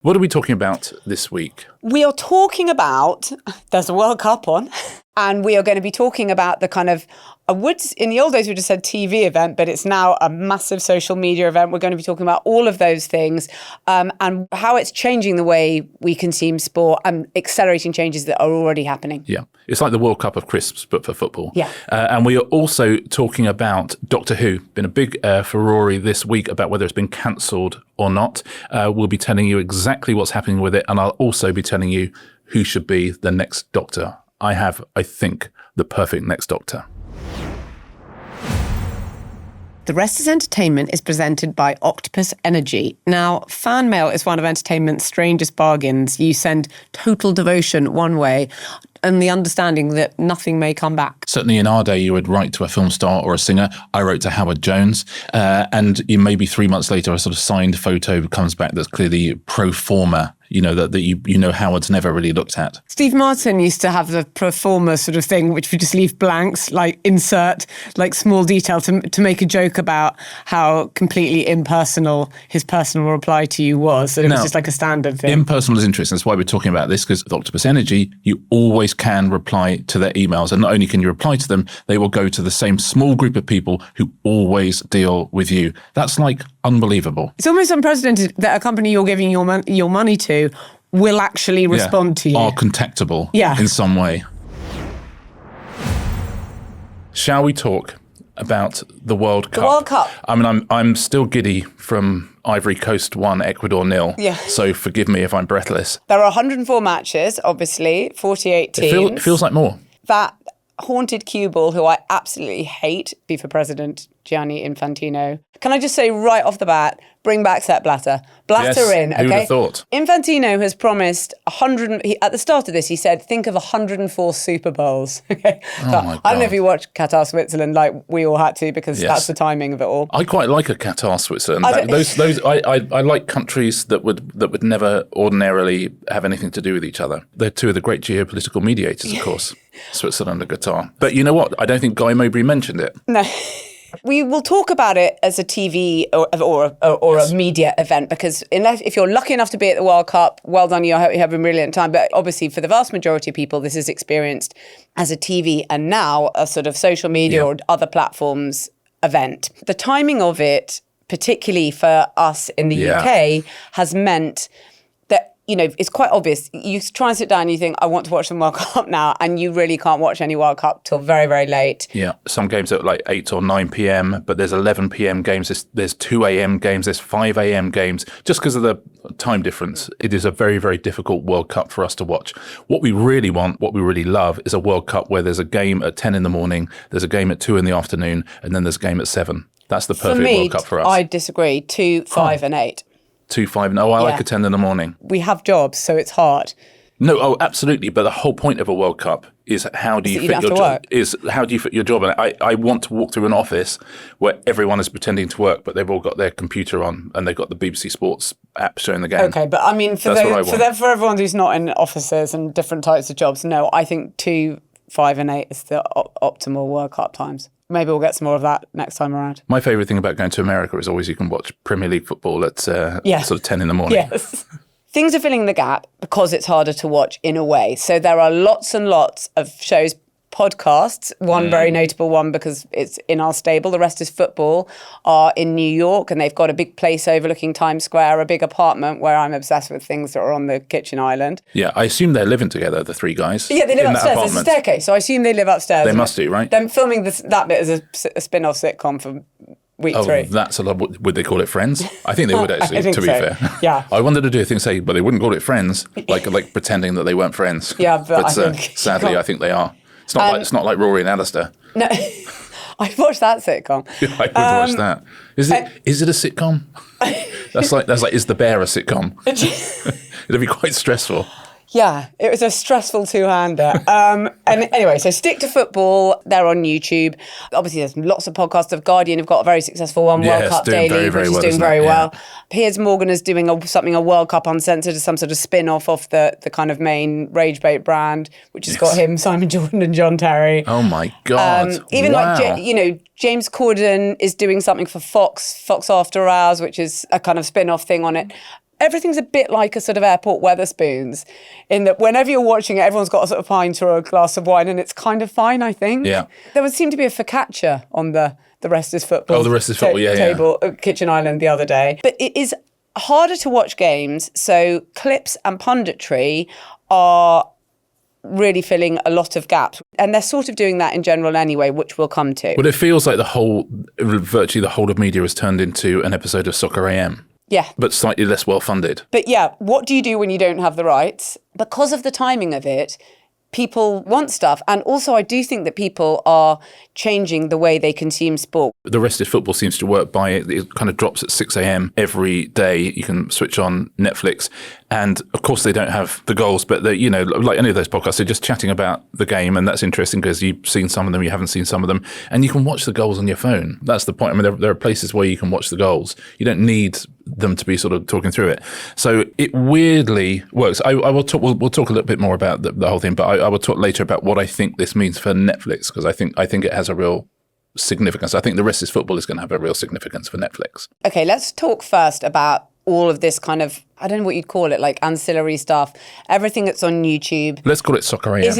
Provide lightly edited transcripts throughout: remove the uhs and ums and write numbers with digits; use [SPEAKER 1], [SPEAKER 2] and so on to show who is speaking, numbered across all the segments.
[SPEAKER 1] What are we talking about this week?
[SPEAKER 2] We are talking about, there's a World Cup on, and we are going to be talking about the kind of, in the old days we just said TV event, but it's now a massive social media event. We're going to be talking about all of those things and how it's changing the way we consume sport and accelerating changes that are already happening.
[SPEAKER 1] Yeah, it's like the World Cup of crisps, but for football.
[SPEAKER 2] Yeah.
[SPEAKER 1] And we are also talking about Doctor Who. Been a big furore this week about whether it's been cancelled or not. We'll be telling you exactly what's happening with it, and I'll also be telling you who should be the next Doctor. I have, I think, the perfect next Doctor.
[SPEAKER 2] The Rest is Entertainment is presented by Octopus Energy. Now, fan mail is one of entertainment's strangest bargains. You send total devotion one way and the understanding that nothing may come back.
[SPEAKER 1] Certainly in our day, you would write to a film star or a singer. I wrote to Howard Jones, and maybe 3 months later, a sort of signed photo comes back that's clearly pro forma. You know, that you know Howard's never really looked at.
[SPEAKER 2] Steve Martin used to have the pro forma sort of thing, which would just leave blanks, like insert, like small detail to make a joke about how completely impersonal his personal reply to you was. And it was just like a standard thing.
[SPEAKER 1] Impersonal is interesting. That's why we're talking about this, because with Octopus Energy, you always can reply to their emails. And not only can you reply to them, they will go to the same small group of people who always deal with you. That's like unbelievable.
[SPEAKER 2] It's almost unprecedented that a company you're giving your money to will actually respond to you.
[SPEAKER 1] Are contactable in some way. Shall we talk about the World Cup?
[SPEAKER 2] The World Cup.
[SPEAKER 1] I mean, I'm still giddy from Ivory Coast 1, Ecuador 0.
[SPEAKER 2] Yeah.
[SPEAKER 1] So forgive me if I'm breathless.
[SPEAKER 2] There are 104 matches, obviously, 48 teams.
[SPEAKER 1] It feels like more.
[SPEAKER 2] That haunted cue ball, who I absolutely hate, FIFA President Gianni Infantino. Can I just say right off the bat, bring back Sepp Blatter. Blatter in, okay?
[SPEAKER 1] Who would have thought?
[SPEAKER 2] Infantino has promised 100, at the start of this, he said, think of 104 Super Bowls. Okay.
[SPEAKER 1] Oh my God.
[SPEAKER 2] I don't know if you watched Qatar, Switzerland, like we all had to, because that's the timing of it all.
[SPEAKER 1] I quite like a Qatar, Switzerland. I like countries that would never ordinarily have anything to do with each other. They're two of the great geopolitical mediators, of course, Switzerland and Qatar. But you know what? I don't think Guy Mowbray mentioned it.
[SPEAKER 2] No. We will talk about it as a TV or a media event, because if you're lucky enough to be at the World Cup, well done you. I hope you have a brilliant time. But obviously for the vast majority of people, this is experienced as a TV and now a sort of social media or other platforms event. The timing of it, particularly for us in the UK, has meant that, you know, it's quite obvious. You try and sit down and you think, I want to watch the World Cup now, and you really can't watch any World Cup till very, very late. Yeah,
[SPEAKER 1] some games at like 8 or 9 p.m, but there's 11 p.m. games, there's 2 a.m. games, there's 5 a.m. games. Just because of the time difference, it is a very, very difficult World Cup for us to watch. What we really want, what we really love, is a World Cup where there's a game at 10 in the morning, there's a game at 2 in the afternoon, and then there's a game at 7. That's the perfect World Cup for us.
[SPEAKER 2] I disagree. 2, 5 and 8.
[SPEAKER 1] 2, 5, and I like a 10 in the morning.
[SPEAKER 2] We have jobs, so it's hard.
[SPEAKER 1] No, absolutely. But the whole point of a World Cup is how do you fit your job? How do you fit your job? And I want to walk through an office where everyone is pretending to work, but they've all got their computer on and they've got the BBC Sports app showing the game.
[SPEAKER 2] Okay, but I mean, for everyone who's not in offices and different types of jobs, no, I think 2, 5 and 8 is the optimal World Cup times. Maybe we'll get some more of that next time around. My favourite thing about going to America is always you can watch Premier League football at sort of 10 in the morning. Yes. Things are filling the gap because it's harder to watch in a way. So there are lots and lots of shows, podcasts, one very notable one because it's in our stable, the rest is football, are in New York, and they've got a big place overlooking Times Square, a big apartment where I'm obsessed with things that are on the kitchen island. Yeah, I assume they're living together, the three guys. Yeah, they live upstairs. There's a staircase, so I assume they live upstairs. They must do, right? They're filming that bit as a spin-off sitcom for week 3. That's a lot. Would they call it Friends? I think they would actually, to be fair. Yeah. I wanted to do a thing say, but they wouldn't call it Friends, like pretending that they weren't friends. Yeah, but sadly, I think they are. It's not like Rory and Alistair. No, I watched that sitcom. I would watch that. Is it a sitcom? That's like is The Bear a sitcom? It'd be quite stressful. Yeah, it was a stressful two-hander. And anyway, so stick to football. They're on YouTube. Obviously, there's lots of podcasts. The Guardian have got a very successful one, World Cup Daily, which is doing very well. Piers Morgan is doing a World Cup Uncensored, some sort of spin-off of the kind of main Rage Bait brand, which has got him, Simon Jordan and John Terry. Oh my God. Even James Corden is doing something for Fox After Hours, which is a kind of spin-off thing on it. everything's a bit like a sort of airport Weatherspoons, in that whenever you're watching it, everyone's got a sort of pint or a glass of wine, and it's kind of fine, I think.
[SPEAKER 1] Yeah.
[SPEAKER 2] There would seem to be a focaccia on the Rest is Football.
[SPEAKER 1] Oh, the Rest is Football,
[SPEAKER 2] table, Kitchen Island the other day. But it is harder to watch games, so clips and punditry are really filling a lot of gaps. And they're sort of doing that in general anyway, which we'll come to.
[SPEAKER 1] Well, it feels like virtually the whole of media has turned into an episode of Soccer AM.
[SPEAKER 2] Yeah.
[SPEAKER 1] But slightly less well funded.
[SPEAKER 2] But yeah, what do you do when you don't have the rights? Because of the timing of it, people want stuff. And also, I do think that people are changing the way they consume sport.
[SPEAKER 1] The Rest is Football seems to work by it kind of drops at 6 a.m. every day. You can switch on Netflix. And of course, they don't have the goals, but they, like any of those podcasts, they're just chatting about the game. And that's interesting because you've seen some of them, you haven't seen some of them. And you can watch the goals on your phone. That's the point. I mean, there are places where you can watch the goals. You don't need them to be sort of talking through it. So it weirdly works. We'll talk a little bit more about the whole thing, but I will talk later about what I think this means for Netflix, because I think it has a real significance. I think the Rest is Football is going to have a real significance for Netflix. Okay,
[SPEAKER 2] let's talk first about all of this kind of, I don't know what you'd call it, like ancillary stuff, everything that's on YouTube.
[SPEAKER 1] Let's call it Soccer AM.
[SPEAKER 2] Is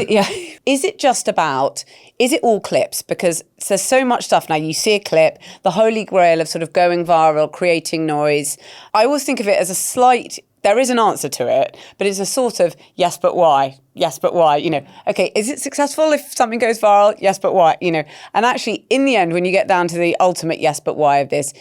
[SPEAKER 2] it all clips? Because there's so much stuff now. You see a clip, the holy grail of sort of going viral, creating noise. I always think of it as there is an answer to it, but it's a sort of yes, but why? Yes, but why? Okay, is it successful if something goes viral? Yes, but why? And actually, in the end, when you get down to the ultimate yes, but why of this,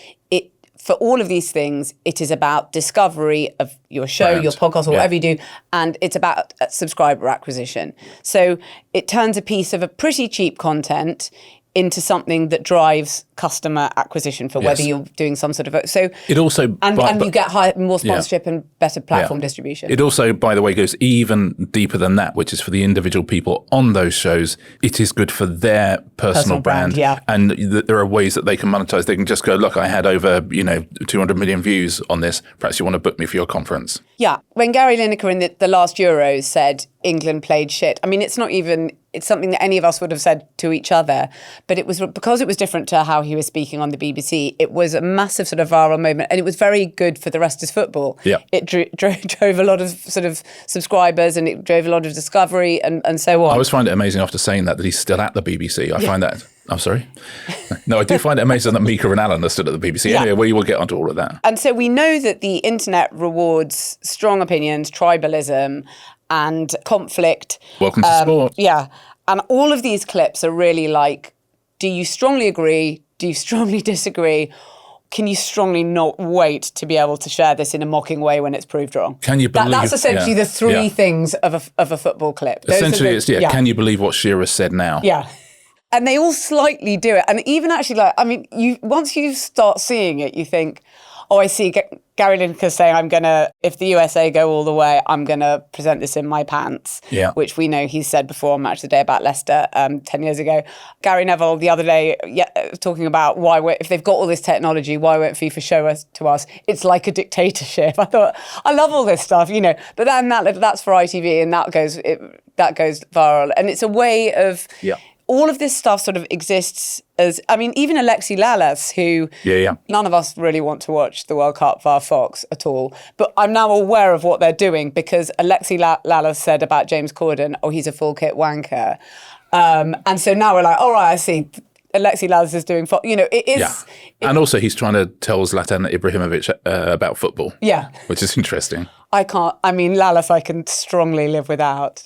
[SPEAKER 2] for all of these things, it is about discovery of your show, your podcast, or whatever you do, and it's about subscriber acquisition. So it turns a piece of a pretty cheap content into something that drives customer acquisition for whether you're doing some sort of... So it also... And you get more sponsorship and better platform distribution.
[SPEAKER 1] It also, by the way, goes even deeper than that, which is for the individual people on those shows. It is good for their personal brand. And there are ways that they can monetize. They can just go, look, I had over 200 million views on this. Perhaps you want to book me for your conference.
[SPEAKER 2] Yeah. When Gary Lineker in the last Euros said England played shit, I mean, it's something that any of us would have said to each other, but it was because it was different to how he was speaking on the BBC. It was a massive sort of viral moment, and it was very good for the Rest is Football. Yeah. It drove a lot of sort of subscribers, and it drove a lot of discovery and so on.
[SPEAKER 1] I always find it amazing after saying that he's still at the BBC. I find that... I'm sorry? No, I do find it amazing that Mika and Alan are still at the BBC. Anyway, we will get onto all of that.
[SPEAKER 2] And so we know that the internet rewards strong opinions, tribalism, and conflict.
[SPEAKER 1] Welcome to sport.
[SPEAKER 2] Yeah. And all of these clips are really like, do you strongly agree? Do you strongly disagree? Can you strongly not wait to be able to share this in a mocking way when it's proved wrong?
[SPEAKER 1] Can you believe...
[SPEAKER 2] That's essentially the three things of a football clip.
[SPEAKER 1] Essentially, can you believe what Shearer said now?
[SPEAKER 2] Yeah. And they all slightly do it. And even actually, once you start seeing it, you think, oh, I see Gary Lineker saying, if the USA go all the way, I'm going to present this in my pants, which we know he's said before on Match of the Day about Leicester 10 years ago. Gary Neville the other day talking about if they've got all this technology, why won't FIFA show us to us? It's like a dictatorship. I thought, I love all this stuff, but then that's for ITV and that goes viral. And it's a way of... Yeah. All of this stuff sort of exists as, even Alexi Lalas, who none of us really want to watch the World Cup via Fox at all. But I'm now aware of what they're doing because Alexi Lalas said about James Corden, oh, he's a full kit wanker. And so now we're like, all right, I see. Alexi Lalas is doing Fox. It is. Yeah.
[SPEAKER 1] And also he's trying to tell Zlatan Ibrahimovic about football. Yeah. Which is interesting.
[SPEAKER 2] Lalas I can strongly live without.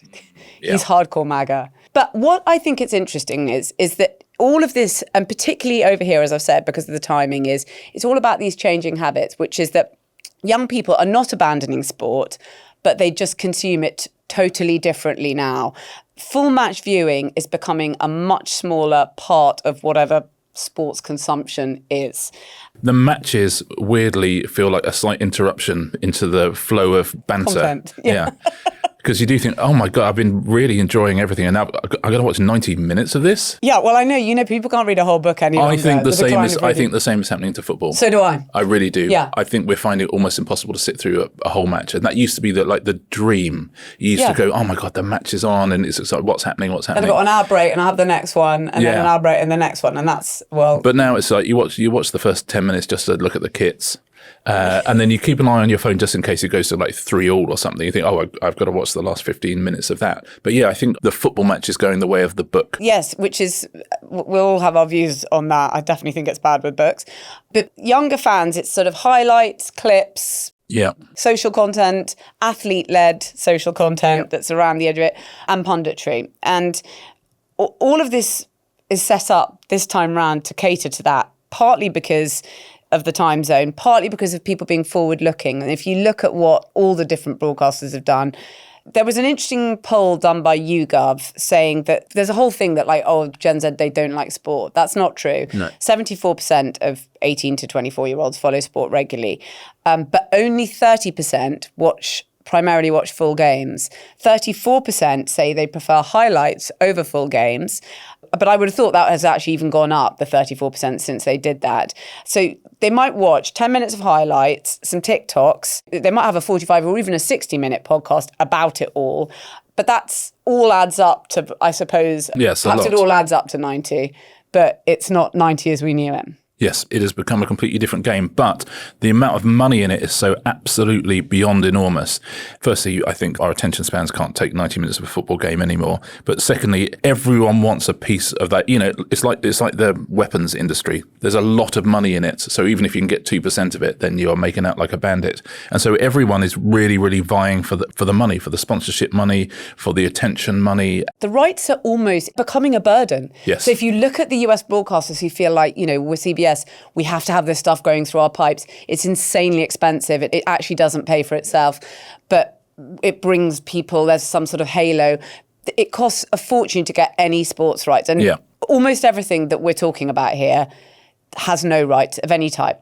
[SPEAKER 2] He's hardcore MAGA. But what I think it's interesting is that all of this, and particularly over here, as I've said, because of the timing, it's all about these changing habits, which is that young people are not abandoning sport, but they just consume it totally differently now. Full match viewing is becoming a much smaller part of whatever sports consumption is.
[SPEAKER 1] The matches weirdly feel like a slight interruption into the flow of banter.
[SPEAKER 2] Content.
[SPEAKER 1] Yeah. Because you do think, oh my God, I've been really enjoying everything, and now I'm going to watch 90 minutes of this.
[SPEAKER 2] Yeah, well, I know, people can't read a whole book any longer.
[SPEAKER 1] I think the same is happening to football.
[SPEAKER 2] So do I.
[SPEAKER 1] I really do. Yeah. I think we're finding it almost impossible to sit through a whole match, and that used to be the dream. You used to go, oh my God, the match is on, and it's like, what's happening? And
[SPEAKER 2] I've got an hour break, and I have the next one, and then an hour break, and the next one, and that's
[SPEAKER 1] But now it's like you watch the first 10 minutes just to look at the kits. And then you keep an eye on your phone just in case it goes to like 3-3 or something. You think, oh, I've got to watch the last 15 minutes of that. But yeah, I think the football match is going the way of the book.
[SPEAKER 2] Yes, which is, we'll all have our views on that. I definitely think it's bad with books. But younger fans, it's sort of highlights, clips, social content, athlete-led social content that's around the edge of it, and punditry. And all of this is set up this time round to cater to that, partly because of the time zone, partly because of people being forward-looking. And if you look at what all the different broadcasters have done, there was an interesting poll done by YouGov saying that there's a whole thing that like, oh, Gen Z, they don't like sport. That's not true. No. 74% of 18 to 24-year-olds follow sport regularly, but only 30% primarily watch full games. 34% say they prefer highlights over full games. But I would have thought that has actually even gone up, the 34% since they did that. So they might watch 10 minutes of highlights, some TikToks. They might have a 45 or even a 60-minute podcast about it all. But that's all adds up to, I suppose,
[SPEAKER 1] yes,
[SPEAKER 2] perhaps it all adds up to 90. But it's not 90 as we knew it.
[SPEAKER 1] Yes, it has become a completely different game, but the amount of money in it is so absolutely beyond enormous. Firstly, I think our attention spans can't take 90 minutes of a football game anymore. But secondly, everyone wants a piece of that. You know, it's like the weapons industry. There's a lot of money in it. So even if you can get 2% of it, then you are making out like a bandit. And so everyone is really, really vying for the money, for the sponsorship money, for the attention money.
[SPEAKER 2] The rights are almost becoming a burden.
[SPEAKER 1] Yes.
[SPEAKER 2] So if you look at the US broadcasters who feel like, you know, with CBS, we have to have this stuff going through our pipes. It's insanely expensive. It actually doesn't pay for itself, but it brings people, there's some sort of halo. It costs a fortune to get any sports rights. And almost everything that we're talking about here has no rights of any type.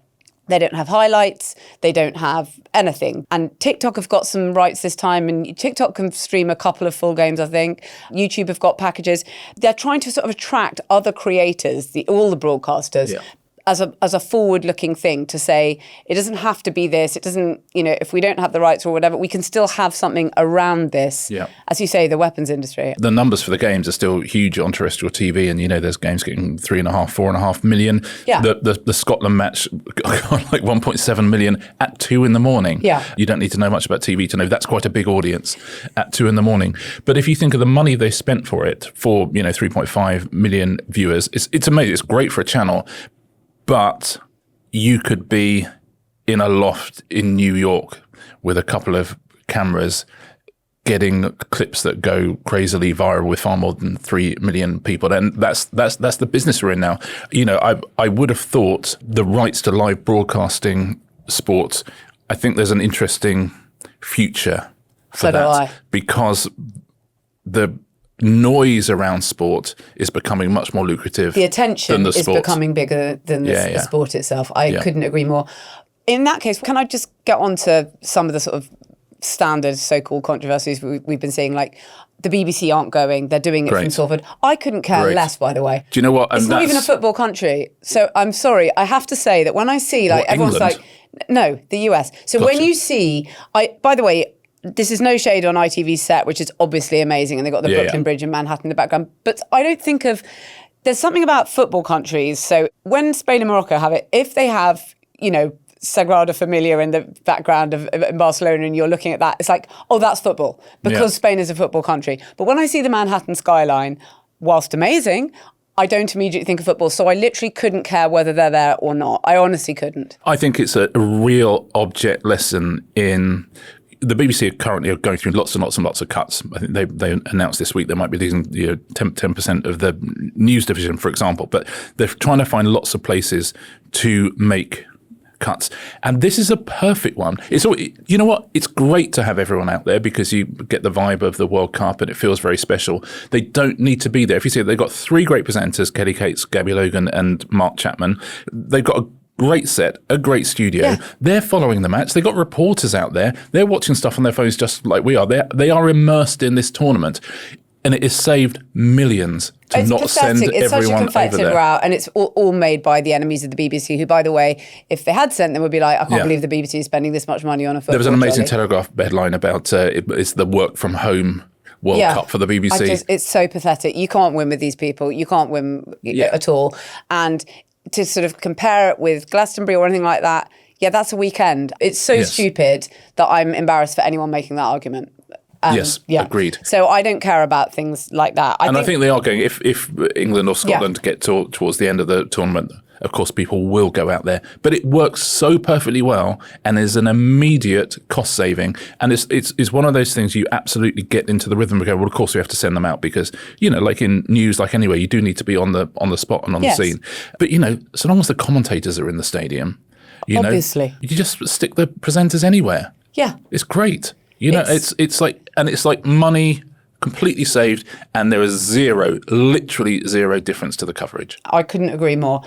[SPEAKER 2] They don't have highlights. They don't have anything. And TikTok have got some rights this time. And TikTok can stream a couple of full games, I think. YouTube have got packages. They're trying to sort of attract other creators, all the broadcasters, as a forward-looking thing to say, it doesn't have to be this. It doesn't, you know, if we don't have the rights or whatever, we can still have something around this. Yeah. As you say, the weapons industry.
[SPEAKER 1] The numbers for the games are still huge on terrestrial TV, and, you know, there's games getting 4.5 million. Yeah. The Scotland match got like 1.7 million at 2 a.m.
[SPEAKER 2] Yeah.
[SPEAKER 1] You don't need to know much about TV to know that's quite a big audience at 2 a.m. But if you think of the money they spent for it, for, you know, 3.5 million viewers, it's amazing. It's great for a channel. But you could be in a loft in New York with a couple of cameras getting clips that go crazily viral with far more than 3 million people. And that's the business we're in now. You know, I would have thought the rights to live broadcasting sports, I think there's an interesting future for that.
[SPEAKER 2] So do I.
[SPEAKER 1] Because the noise around sport is becoming much more lucrative.
[SPEAKER 2] The attention
[SPEAKER 1] than the
[SPEAKER 2] is
[SPEAKER 1] sport.
[SPEAKER 2] Becoming bigger than the sport itself. I couldn't agree more. In that case, can I just get on to some of the sort of standard so-called controversies we've been seeing? Like, the BBC aren't going, they're doing it from Salford. I couldn't care less, by the way.
[SPEAKER 1] Do you know what?
[SPEAKER 2] It's not even a football country. So I'm sorry, I have to say that when I see, like, everyone's
[SPEAKER 1] England?
[SPEAKER 2] Like, no, the US. So when you see, by the way, this is no shade on ITV's set, which is obviously amazing, and they've got the Brooklyn Bridge in Manhattan in the background. But I don't think there's something about football countries. So when Spain and Morocco have it, if they have, you know, Sagrada Familia in the background of Barcelona, and you're looking at that, it's like, oh, that's football, because Spain is a football country. But when I see the Manhattan skyline, whilst amazing, I don't immediately think of football. So I literally couldn't care whether they're there or not. I honestly couldn't.
[SPEAKER 1] I think it's a real object lesson in... The BBC are currently going through lots and lots and lots of cuts. I think they announced this week they might be losing 10% of the news division, for example. But they're trying to find lots of places to make cuts. And this is a perfect one. You know what? It's great to have everyone out there because you get the vibe of the World Cup and it feels very special. They don't need to be there. If you see, they've got 3 great presenters, Kelly Cates, Gabby Logan and Mark Chapman. They've got a great set, a great studio. Yeah. They're following the match. They've got reporters out there. They're watching stuff on their phones just like we are. They are immersed in this tournament. And it has saved millions to
[SPEAKER 2] it's
[SPEAKER 1] not
[SPEAKER 2] pathetic.
[SPEAKER 1] send
[SPEAKER 2] it's
[SPEAKER 1] everyone
[SPEAKER 2] such a
[SPEAKER 1] over there.
[SPEAKER 2] Route, and it's all made by the enemies of the BBC, who, by the way, if they had sent them, would be like, I can't believe the BBC is spending this much money on a football.
[SPEAKER 1] There was an amazing
[SPEAKER 2] jolly.
[SPEAKER 1] Telegraph headline about it's the work from home World Cup for the BBC.
[SPEAKER 2] It's so pathetic. You can't win with these people. You can't win at all. And to sort of compare it with Glastonbury or anything like that, Yeah, that's a weekend. It's so stupid that I'm embarrassed for anyone making that argument.
[SPEAKER 1] Yes, agreed.
[SPEAKER 2] So I don't care about things like that.
[SPEAKER 1] I think they are going, if England or Scotland get towards the end of the tournament, of course, people will go out there. But it works so perfectly well, and there's an immediate cost saving. And it's one of those things you absolutely get into the rhythm of going, well, of course we have to send them out because, like in news, like anywhere, you do need to be on the spot and on the scene. But, so long as the commentators are in the stadium,
[SPEAKER 2] obviously,
[SPEAKER 1] you just stick the presenters anywhere.
[SPEAKER 2] Yeah.
[SPEAKER 1] It's great. It's like money completely saved, and there is literally zero difference to the coverage.
[SPEAKER 2] I couldn't agree more.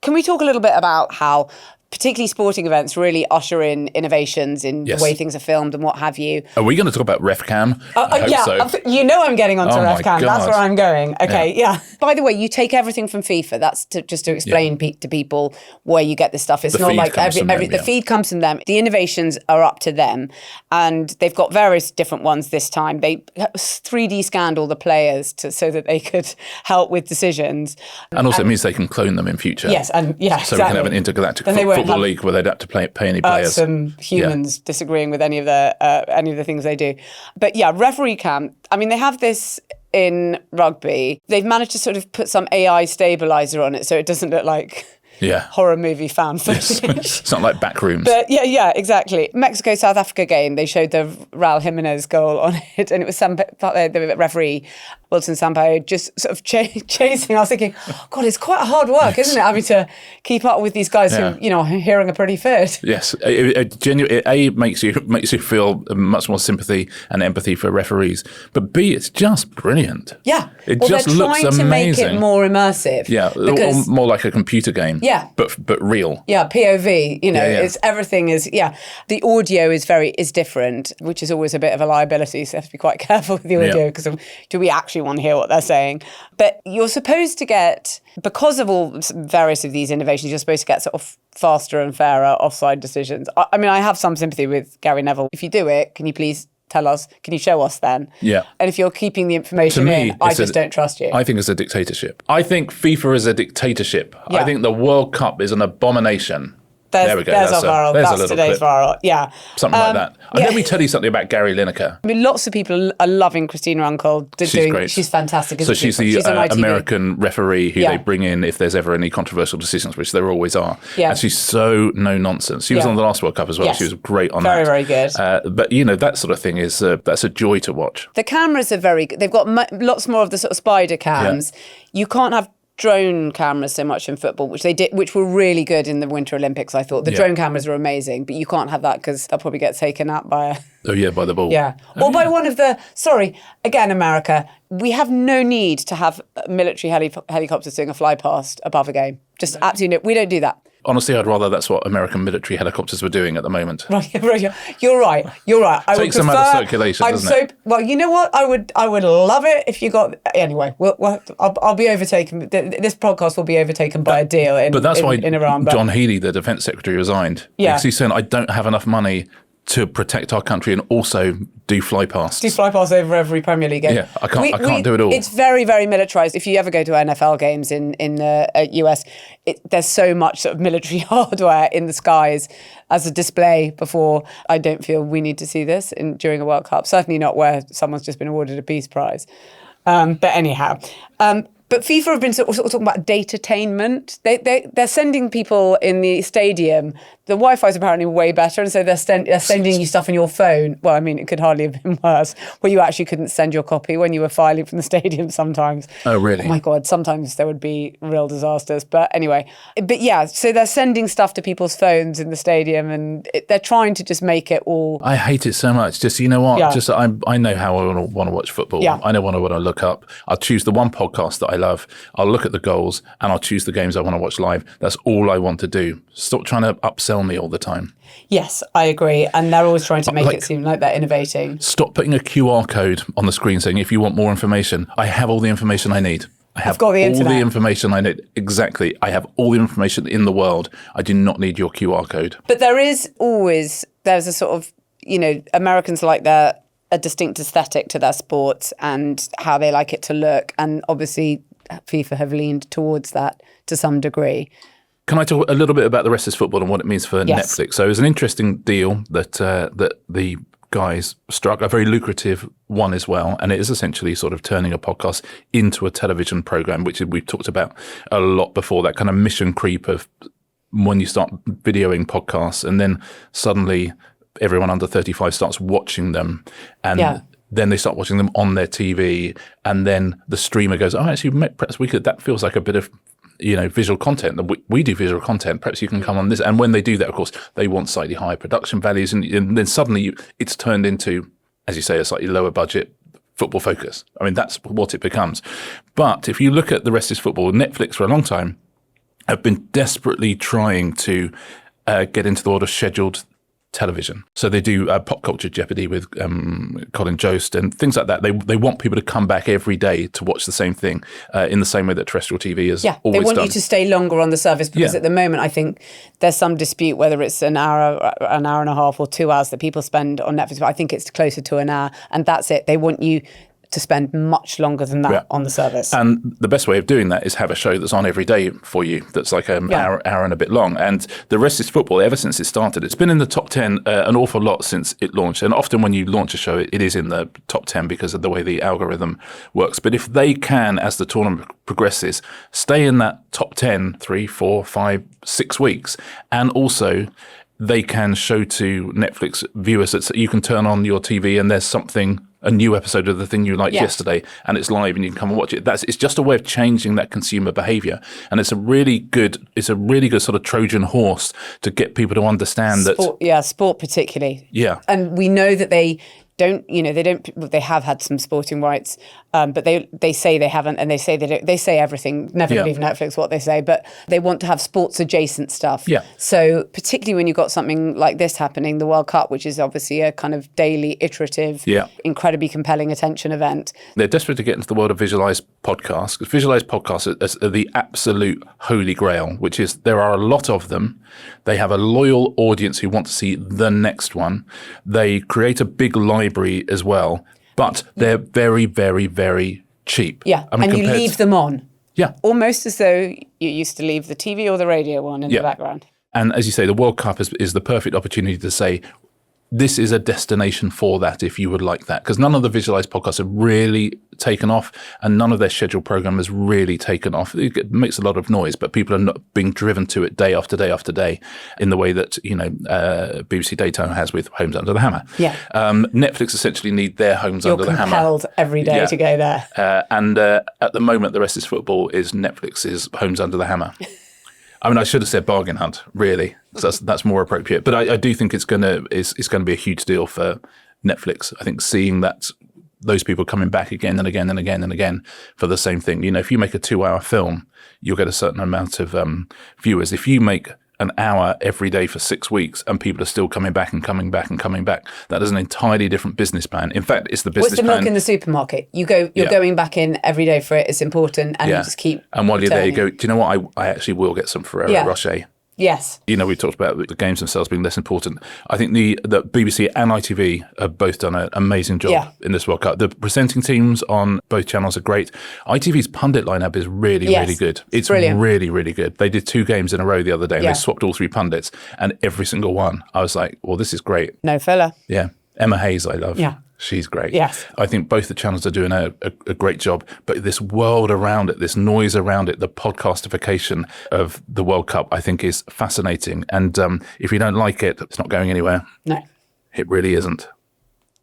[SPEAKER 2] Can we talk a little bit about how particularly sporting events really usher in innovations in the way things are filmed and what have you?
[SPEAKER 1] Are we going to talk about RefCam?
[SPEAKER 2] So. I'm getting onto RefCam. That's where I'm going. Okay, yeah. By the way, you take everything from FIFA. That's just to explain to people where you get this stuff. It's not like the feed comes from them. The innovations are up to them, and they've got various different ones this time. They 3D scanned all the players so that they could help with decisions.
[SPEAKER 1] And also it means they can clone them in future.
[SPEAKER 2] Yes, and
[SPEAKER 1] so we can have an intergalactic football league where they'd have to pay any players.
[SPEAKER 2] Some humans disagreeing with any of the things they do. But yeah, referee cam. I mean, they have this in rugby. They've managed to sort of put some AI stabilizer on it so it doesn't look like horror movie fan footage.
[SPEAKER 1] It's not like Backrooms.
[SPEAKER 2] But yeah, exactly. Mexico-South Africa game, they showed the Raul Jimenez goal on it, and it was the referee, Wilson Sampaio, just sort of chasing. I was thinking, God, it's quite hard work, isn't it, having to keep up with these guys who, hearing are pretty fit.
[SPEAKER 1] Yes, it makes you feel much more sympathy and empathy for referees, but B, it's just brilliant.
[SPEAKER 2] Yeah,
[SPEAKER 1] it just looks amazing.
[SPEAKER 2] To make it more immersive.
[SPEAKER 1] Yeah, or more like a computer game.
[SPEAKER 2] Yeah,
[SPEAKER 1] but real.
[SPEAKER 2] Yeah, POV. It's everything is The audio is different, which is always a bit of a liability. So you have to be quite careful with the audio because do we actually want to hear what they're saying? But you're supposed to get, because of all various of these innovations, you're supposed to get sort of faster and fairer offside decisions. I mean, I have some sympathy with Gary Neville. If you do it, can you please tell us? Can you show us then? Yeah. And if you're keeping the information I just don't trust you.
[SPEAKER 1] I think it's a dictatorship. I think FIFA is a dictatorship. Yeah. I think the World Cup is an abomination. There we go.
[SPEAKER 2] There's today's
[SPEAKER 1] clip.
[SPEAKER 2] Viral. Yeah.
[SPEAKER 1] Something like that. Let me tell you something about Gary Lineker.
[SPEAKER 2] I mean, lots of people are loving Christina Uncle.
[SPEAKER 1] She's great.
[SPEAKER 2] She's fantastic.
[SPEAKER 1] So she's the American referee who they bring in if there's ever any controversial decisions, which there always are. Yeah. And she's so no nonsense. She was on the last World Cup as well. Yes. She was great on
[SPEAKER 2] that.
[SPEAKER 1] Very,
[SPEAKER 2] very good.
[SPEAKER 1] But, that sort of thing is that's a joy to watch.
[SPEAKER 2] The cameras are very good. They've got lots more of the sort of spider cams. Yeah. You can't have drone cameras so much in football, which were really good in the Winter Olympics. I thought the drone cameras were amazing, but you can't have that because they'll probably get taken out by
[SPEAKER 1] by the ball.
[SPEAKER 2] Yeah, or by one of the America. We have no need to have military helicopters doing a fly past above a game. Just absolutely, we don't do that.
[SPEAKER 1] Honestly, I'd rather that's what American military helicopters were doing at the moment.
[SPEAKER 2] Right, you're right.
[SPEAKER 1] Takes them out of circulation, doesn't it?
[SPEAKER 2] Well, you know what? I would love it if you got. Anyway, I'll be overtaken. This podcast will be overtaken by a deal in Iran.
[SPEAKER 1] John Healey, the Defence Secretary, resigned. Yeah, because he's saying I don't have enough money to protect our country and also do flypasts.
[SPEAKER 2] Do flypasts over every Premier League game.
[SPEAKER 1] Yeah, I can't do it all.
[SPEAKER 2] It's very, very militarised. If you ever go to NFL games in the US, there's so much sort of military hardware in the skies as a display before. I don't feel we need to see this during a World Cup. Certainly not where someone's just been awarded a peace prize. But anyhow... But FIFA have been sort of talking about data-tainment. They're sending people in the stadium. The Wi-Fi is apparently way better, and so they're sending you stuff on your phone. Well, I mean, it could hardly have been worse, where you actually couldn't send your copy when you were filing from the stadium sometimes.
[SPEAKER 1] Oh, really?
[SPEAKER 2] Oh, my God. Sometimes there would be real disasters. But anyway. But yeah, so they're sending stuff to people's phones in the stadium, and they're trying to just make it all...
[SPEAKER 1] I hate it so much. Just, you know what? Yeah. Just I know how I want to watch football. Yeah. I know what I want to look up. I'll choose the one podcast that I love. I'll look at the goals and I'll choose the games I want to watch live. That's all I want to do. Stop trying to upsell me all the time.
[SPEAKER 2] Yes, I agree. And they're always trying to make it seem like they're innovating.
[SPEAKER 1] Stop putting a QR code on the screen saying, if you want more information, I have all the information I need. I've got all the information I need. Exactly. I have all the information in the world. I do not need your QR code.
[SPEAKER 2] But there's a sort of, Americans like a distinct aesthetic to their sports and how they like it to look. And obviously FIFA have leaned towards that to some degree.
[SPEAKER 1] Can I talk a little bit about the rest of football and what it means for
[SPEAKER 2] Yes.
[SPEAKER 1] Netflix? So it was an interesting deal that the guys struck, a very lucrative one as well. And it is essentially sort of turning a podcast into a television program, which we've talked about a lot before, that kind of mission creep of when you start videoing podcasts and then suddenly everyone under 35 starts watching them. And then they start watching them on their TV. And then the streamer goes, actually, perhaps that feels like a bit of visual content. We do visual content. Perhaps you can come on this. And when they do that, of course, they want slightly higher production values. And then suddenly it's turned into, as you say, a slightly lower budget football focus. I mean, that's what it becomes. But if you look at the rest of football, Netflix for a long time have been desperately trying to get into the world of scheduled television. So they do Pop Culture Jeopardy with Colin Jost and things like that. They want people to come back every day to watch the same thing in the same way that terrestrial TV is always done.
[SPEAKER 2] They want you to stay longer on the service because at the moment I think there's some dispute whether it's an hour and a half or 2 hours that people spend on Netflix, but I think it's closer to an hour, and that's it. They want you to spend much longer than that on the service. And
[SPEAKER 1] the best way of doing that is have a show that's on every day for you, that's like an hour and a bit long. And the rest is football, ever since it started. It's been in the top 10 an awful lot since it launched. And often when you launch a show, it is in the top 10 because of the way the algorithm works. But if they can, as the tournament progresses, stay in that top 10, 3, 4, 5, 6 weeks, and also they can show to Netflix viewers that you can turn on your TV and there's a new episode of the thing you liked yesterday, and it's live and you can come and watch it. It's just a way of changing that consumer behavior. And it's a really good sort of Trojan horse to get people to understand
[SPEAKER 2] sport, that. Sport particularly.
[SPEAKER 1] Yeah.
[SPEAKER 2] And we know that they have had some sporting rights, but they say they haven't, and they say they don't. They say everything. Never believe Netflix what they say, but they want to have sports adjacent stuff.
[SPEAKER 1] Yeah.
[SPEAKER 2] So particularly when you've got something like this happening, the World Cup, which is obviously a kind of daily, iterative, incredibly compelling attention event.
[SPEAKER 1] They're desperate to get into the world of visualized podcasts, because visualized podcasts are the absolute holy grail, which is there are a lot of them. They have a loyal audience who want to see the next one. They create a big library as well, but they're very, very, very cheap.
[SPEAKER 2] Yeah, and you leave them on.
[SPEAKER 1] Yeah.
[SPEAKER 2] Almost as though you used to leave the TV or the radio on in the background.
[SPEAKER 1] And as you say, the World Cup is the perfect opportunity to say, this is a destination for that if you would like that. Because none of the visualized podcasts have really taken off and none of their scheduled program has really taken off. It makes a lot of noise, but people are not being driven to it day after day after day in the way that, BBC Daytime has with Homes Under the Hammer.
[SPEAKER 2] Yeah.
[SPEAKER 1] Netflix essentially need their Homes Under the Hammer.
[SPEAKER 2] You're compelled every day to go there.
[SPEAKER 1] And at the moment, the rest is football is Netflix's Homes Under the Hammer. I mean, I should have said bargain hunt, really. That's more appropriate. But I do think it's going to be a huge deal for Netflix. I think seeing that those people coming back again and again and again and again for the same thing. If you make a 2-hour film, you'll get a certain amount of viewers. If you make an hour every day for 6 weeks and people are still coming back and coming back and coming back, that is an entirely different business plan. In fact, it's the business plan.
[SPEAKER 2] What's the milk in the supermarket? You're going back in every day for it. It's important, and you just keep.
[SPEAKER 1] And while you're there, you go, do you know what? I actually will get some Ferrero Rocher.
[SPEAKER 2] Yes.
[SPEAKER 1] We talked about the games themselves being less important. I think the BBC and ITV have both done an amazing job in this World Cup. The presenting teams on both channels are great. ITV's pundit lineup is really, really good. It's brilliant. Really, really good. They did 2 games in a row the other day and they swapped all 3 pundits, and every single one, I was like, well, this is great.
[SPEAKER 2] No filler.
[SPEAKER 1] Yeah. Emma Hayes, I love.
[SPEAKER 2] Yeah.
[SPEAKER 1] She's great.
[SPEAKER 2] Yes.
[SPEAKER 1] I think both the channels are doing a great job, but this world around it, this noise around it, the podcastification of the World Cup, I think is fascinating. And if you don't like it, it's not going anywhere.
[SPEAKER 2] No.
[SPEAKER 1] It really isn't.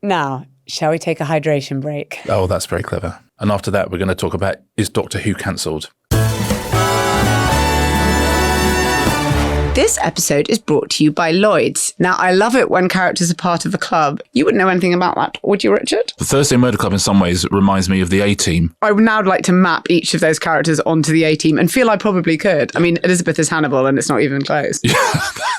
[SPEAKER 2] Now, shall we take a hydration break?
[SPEAKER 1] Oh, that's very clever. And after that, we're going to talk about, is Doctor Who cancelled?
[SPEAKER 2] This episode is brought to you by Lloyds. Now, I love it when characters are part of a club. You wouldn't know anything about that, would you, Richard?
[SPEAKER 1] The Thursday Murder Club in some ways reminds me of the A-Team.
[SPEAKER 2] I would now like to map each of those characters onto the A-Team and feel I probably could. I mean, Elizabeth is Hannibal and it's not even close.
[SPEAKER 1] Yeah,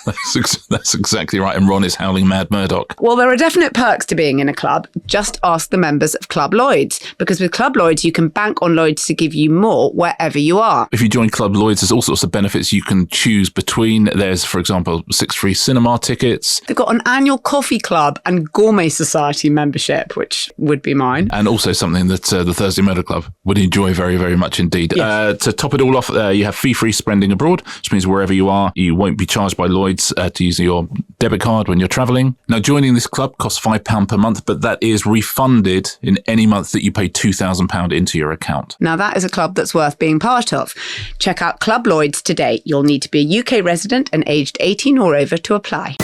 [SPEAKER 1] that's exactly right. And Ron is Howling Mad Murdoch.
[SPEAKER 2] Well, there are definite perks to being in a club. Just ask the members of Club Lloyds. Because with Club Lloyds, you can bank on Lloyds to give you more wherever you are.
[SPEAKER 1] If you join Club Lloyds, there's all sorts of benefits you can choose between. there's, for example, 6 free cinema tickets.
[SPEAKER 2] They've got an annual coffee club and gourmet society membership, which would be mine.
[SPEAKER 1] And also something that the Thursday Motor Club would enjoy very, very much indeed. Yes. To top it all off, you have fee-free spending abroad, which means wherever you are, you won't be charged by Lloyds to use your debit card when you're travelling. Now, joining this club costs £5 per month, but that is refunded in any month that you pay £2,000 into your account.
[SPEAKER 2] Now, that is a club that's worth being part of. Check out Club Lloyds today. You'll need to be a UK resident and aged 18 or over to apply.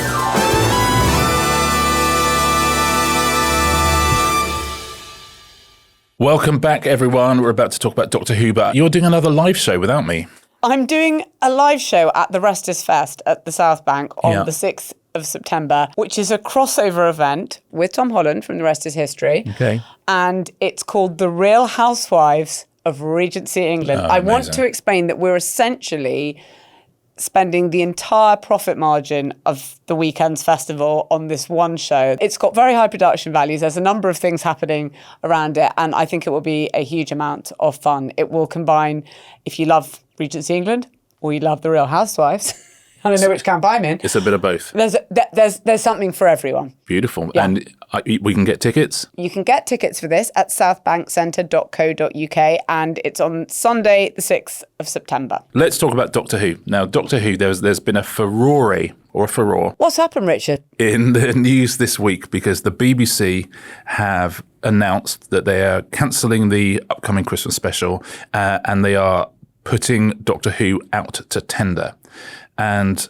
[SPEAKER 1] Welcome back, everyone. We're about to talk about Doctor Who, but you're doing another live show without me.
[SPEAKER 2] I'm doing a live show at the Rest Is Fest at the South Bank on the 6th of September, which is a crossover event with Tom Holland from The Rest Is History.
[SPEAKER 1] Okay.
[SPEAKER 2] And it's called The Real Housewives of Regency England. I want to explain that we're essentially spending the entire profit margin of the weekend's festival on this one show. It's got very high production values. There's a number of things happening around it, and I think it will be a huge amount of fun. It will combine, if you love Regency England or you love The Real Housewives, I don't know which camp I'm in.
[SPEAKER 1] It's a bit of both.
[SPEAKER 2] There's something for everyone.
[SPEAKER 1] Beautiful. Yeah. And we can get tickets? You
[SPEAKER 2] can get tickets for this at southbankcentre.co.uk, and it's on Sunday, the 6th of September.
[SPEAKER 1] Let's talk about Doctor Who. Now, Doctor Who, there's been a furore.
[SPEAKER 2] What's happened, Richard?
[SPEAKER 1] In the news this week, because the BBC have announced that they are cancelling the upcoming Christmas special, and they are putting Doctor Who out to tender. And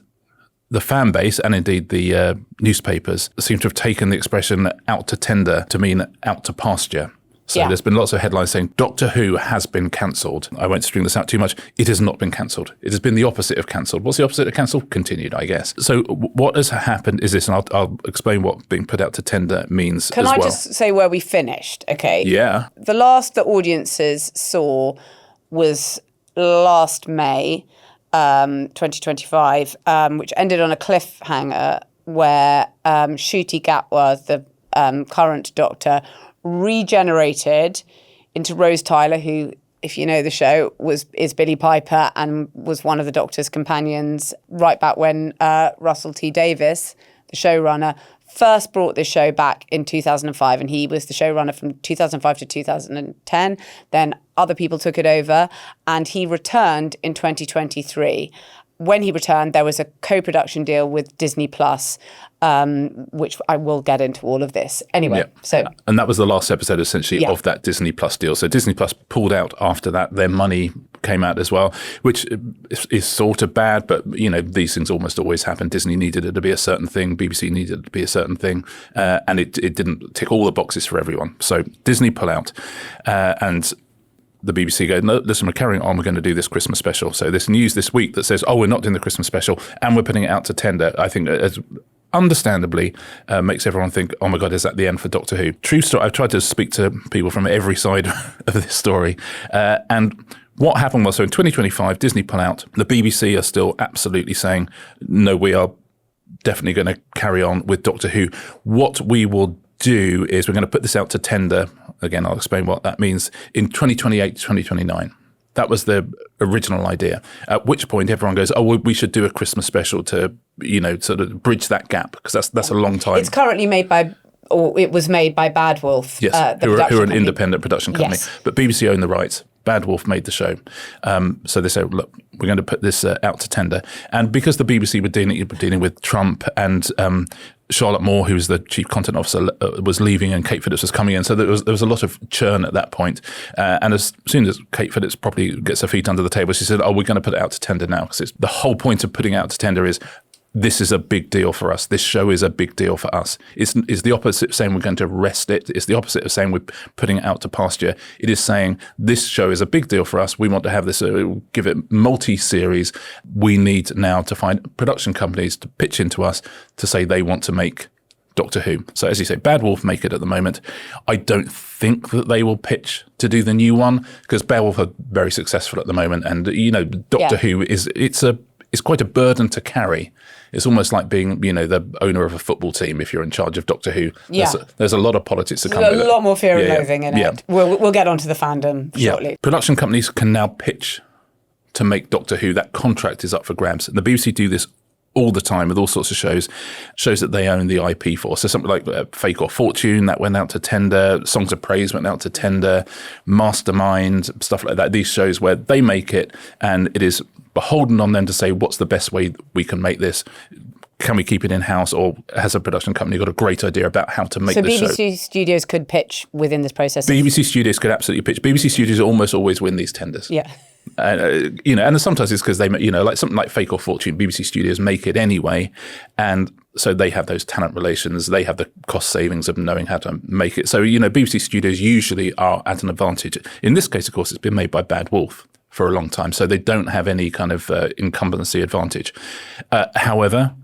[SPEAKER 1] the fan base, and indeed the newspapers, seem to have taken the expression out to tender to mean out to pasture. So there's been lots of headlines saying Doctor Who has been cancelled. I won't string this out too much. It has not been cancelled. It has been the opposite of cancelled. What's the opposite of cancelled? Continued, I guess. So what has happened is this, and I'll explain what being put out to tender means
[SPEAKER 2] Can I just say where we finished, okay?
[SPEAKER 1] Yeah.
[SPEAKER 2] The last that audiences saw was last May, 2025, which ended on a cliffhanger where Ncuti Gatwa, the current Doctor, regenerated into Rose Tyler, who, if you know the show, is Billie Piper and was one of the Doctor's companions right back when Russell T Davies, the showrunner, first brought this show back in 2005, and he was the showrunner from 2005 to 2010. Then other people took it over, and he returned in 2023. When he returned, there was a co-production deal with Disney Plus, which I will get into all of this. Anyway,
[SPEAKER 1] And that was the last episode, essentially, of that Disney Plus deal. So Disney Plus pulled out after that. Their money came out as well, which is sort of bad, but, you know, these things almost always happen. Disney needed it to be a certain thing. BBC needed it to be a certain thing. And it didn't tick all the boxes for everyone. So Disney pull out. And the BBC go, no, listen, we're carrying on. We're going to do this Christmas special. So this news this week that says, we're not doing the Christmas special and we're putting it out to tender, I think as understandably makes everyone think, oh my God, is that the end for Doctor Who? True story. I've tried to speak to people from every side of this story. And what happened was, so in 2025, Disney pull out. The BBC are still absolutely saying, no, we are definitely going to carry on with Doctor Who. What we will do is we're going to put this out to tender. Again, I'll explain what that means in 2028 to 2029. That was the original idea. At which point everyone goes, we should do a Christmas special to, you know, sort of bridge that gap, because that's a long time.
[SPEAKER 2] It's currently made by, or it was made by Bad Wolf.
[SPEAKER 1] Yes, who are an independent production company. Yes. But BBC own the rights. Bad Wolf made the show. So they said, look, we're going to put this out to tender. And because the BBC were dealing with Trump and Charlotte Moore, who was the chief content officer, was leaving, and Kate Phillips was coming in. So there was a lot of churn at that point. And as soon as Kate Phillips probably gets her feet under the table, she said, we're going to put it out to tender now. Because the whole point of putting it out to tender is, this is a big deal for us. This show is a big deal for us. It's the opposite of saying we're going to rest it. It's the opposite of saying we're putting it out to pasture. It is saying this show is a big deal for us. We want to have this, give it multi-series. We need now to find production companies to pitch into us to say they want to make Doctor Who. So as you say, Bad Wolf make it at the moment. I don't think that they will pitch to do the new one, because Bad Wolf are very successful at the moment. And, you know, Doctor Who it's quite a burden to carry. It's almost like being, you know, the owner of a football team if you're in charge of Doctor Who.
[SPEAKER 2] Yeah.
[SPEAKER 1] There's a lot of politics to come with it.
[SPEAKER 2] There's a lot more fear and loathing in it. We'll get onto the fandom shortly.
[SPEAKER 1] Yeah. Production companies can now pitch to make Doctor Who. That contract is up for grabs. And the BBC do this all the time with all sorts of shows that they own the IP for. So something like Fake or Fortune, that went out to tender. Songs of Praise went out to tender. Mastermind, stuff like that. These shows where they make it, and it is beholden on them to say, what's the best way we can make this? Can we keep it in-house, or has a production company got a great idea about how to make the show? So
[SPEAKER 2] BBC Studios could pitch within this process?
[SPEAKER 1] BBC Studios could absolutely pitch. BBC Studios almost always win these tenders.
[SPEAKER 2] Yeah.
[SPEAKER 1] And sometimes it's because they, like something like Fake or Fortune, BBC Studios make it anyway. And so they have those talent relations. They have the cost savings of knowing how to make it. So, BBC Studios usually are at an advantage. In this case, of course, it's been made by Bad Wolf for a long time. So they don't have any kind of incumbency advantage. However,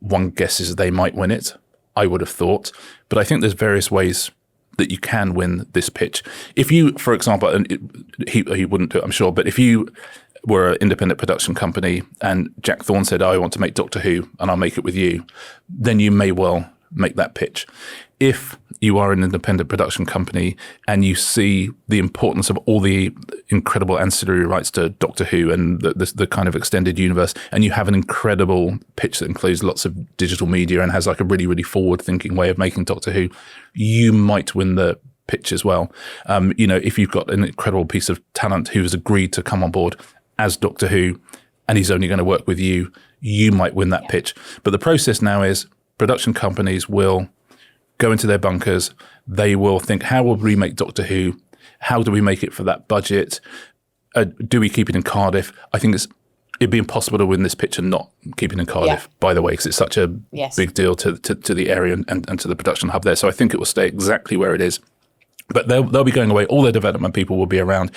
[SPEAKER 1] one guesses they might win it, I would have thought. But I think there's various ways that you can win this pitch. If you, for example, and he wouldn't do it, I'm sure, but if you were an independent production company and Jack Thorne said, I want to make Doctor Who and I'll make it with you, then you may well make that pitch. If you are an independent production company and you see the importance of all the incredible ancillary rights to Doctor Who and the kind of extended universe, and you have an incredible pitch that includes lots of digital media and has like a really, really forward-thinking way of making Doctor Who, you might win the pitch as well. If you've got an incredible piece of talent who has agreed to come on board as Doctor Who and he's only going to work with you, you might win that pitch. But the process now is production companies will go into their bunkers. They will think, how will we make Doctor Who? How do we make it for that budget? Do we keep it in Cardiff? I think it'd be impossible to win this pitch and not keep it in Cardiff, by the way, because it's such a big deal to the area and to the production hub there. So I think it will stay exactly where it is. But they'll be going away. All their development people will be around,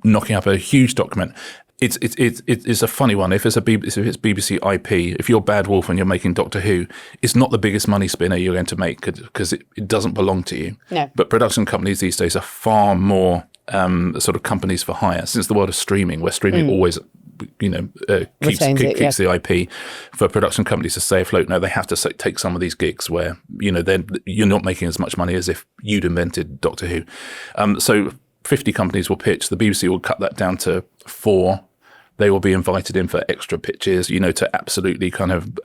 [SPEAKER 1] knocking up a huge document. It's a funny one. If it's BBC IP, if you're Bad Wolf and you're making Doctor Who, it's not the biggest money spinner you're going to make because it doesn't belong to you.
[SPEAKER 2] No.
[SPEAKER 1] But production companies these days are far more sort of companies for hire. Since the world of streaming, where streaming always keeps the IP, for production companies to stay afloat, now they have to take some of these gigs where you're not making as much money as if you'd invented Doctor Who. So 50 companies will pitch. The BBC will cut that down to 4. They will be invited in for extra pitches, to absolutely kind of